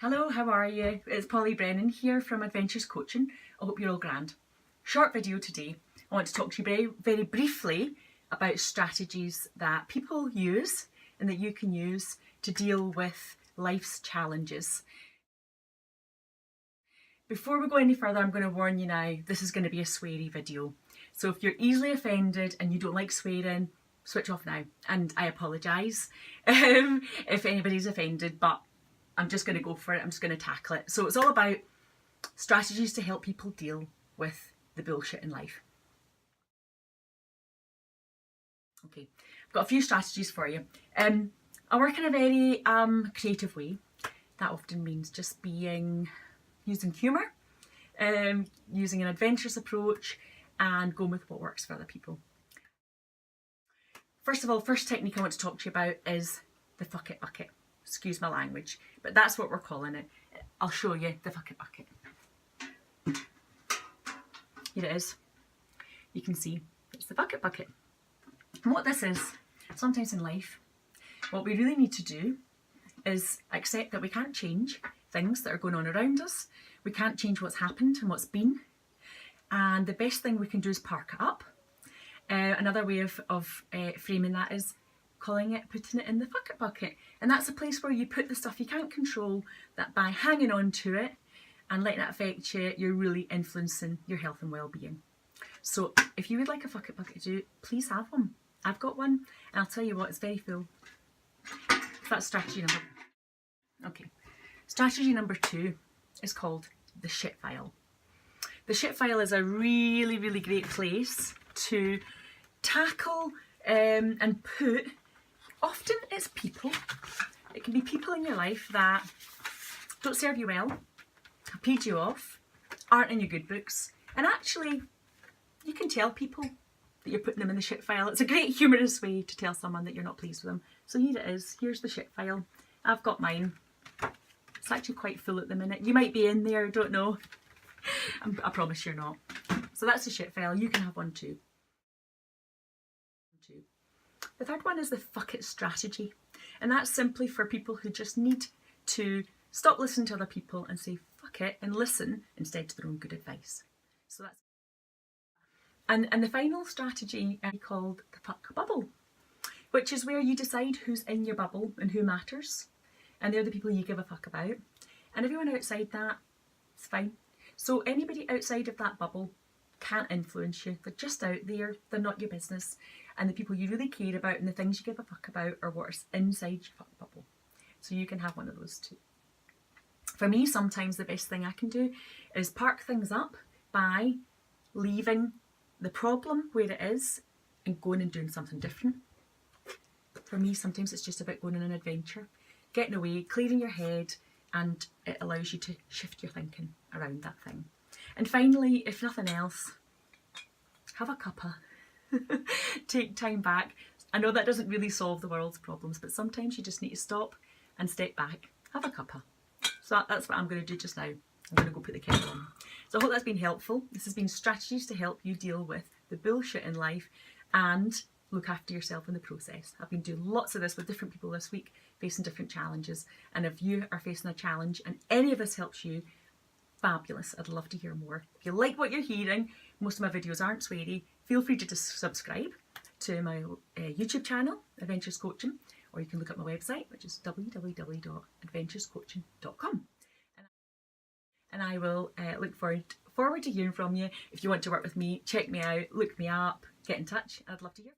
Hello, how are you? It's Polly Brennan here from Adventures Coaching. I hope you're all grand. Short video today. I want to talk to you very briefly about strategies that people use and that you can use to deal with life's challenges. Before we go any further, I'm going to warn you now, this is going to be a sweary video. So if you're easily offended and you don't like swearing, switch off now. And I apologise if anybody's offended, but I'm just going to go for it. I'm just going to tackle it. So it's all about strategies to help people deal with the bullshit in life. Okay, I've got a few strategies for you. I work in a very creative way. That often means just using humour, using an adventurous approach, and going with what works for other people. First of all, first technique I want to talk to you about is the fuck it bucket. Excuse my language, but that's what we're calling it. I'll show you the fuck it bucket. Here it is. You can see it's the bucket bucket. And what this is, sometimes in life, what we really need to do is accept that we can't change things that are going on around us. We can't change what's happened and what's been. And the best thing we can do is park it up. Another way of framing that is putting it in the fuck it bucket. And that's a place where you put the stuff you can't control, that by hanging on to it and letting it affect you, you're really influencing your health and well-being. So if you would like a fuck it bucket to do, please have one. I've got one, and I'll tell you what, it's very full. So that's strategy number. Okay, strategy number 2 is called the shit file. The shit file is a really, really great place to tackle and put. Often it's people. It can be people in your life that don't serve you well, have paid you off, aren't in your good books, and actually you can tell people that you're putting them in the shit file. It's a great humorous way to tell someone that you're not pleased with them. So here it is. Here's the shit file. I've got mine. It's actually quite full at the minute. You might be in there, I don't know. I promise you're not. So that's the shit file. You can have one too. The third one is the fuck it strategy. And that's simply for people who just need to stop listening to other people and say fuck it and listen instead to their own good advice. So that's and the final strategy is called the fuck bubble, which is where you decide who's in your bubble and who matters. And they're the people you give a fuck about. And everyone outside that, it's fine. So anybody outside of that bubble can't influence you. They're just out there. They're not your business. And the people you really care about and the things you give a fuck about are what's inside your fuck bubble. So you can have one of those too. For me, sometimes the best thing I can do is park things up by leaving the problem where it is and going and doing something different. For me, sometimes it's just about going on an adventure, getting away, clearing your head, and it allows you to shift your thinking around that thing. And finally, if nothing else, have a cuppa. Take time back. I know that doesn't really solve the world's problems, but sometimes you just need to stop and step back. Have a cuppa. So that's what I'm going to do just now. I'm going to go put the kettle on. So I hope that's been helpful. This has been strategies to help you deal with the bullshit in life and look after yourself in the process. I've been doing lots of this with different people this week, facing different challenges. And if you are facing a challenge and any of this helps you, fabulous. I'd love to hear more. If you like what you're hearing, most of my videos aren't sweary, feel free to just subscribe to my YouTube channel, Adventures Coaching, or you can look at my website, which is www.adventurescoaching.com. And I will look forward to hearing from you. If you want to work with me, check me out, look me up, get in touch. I'd love to hear.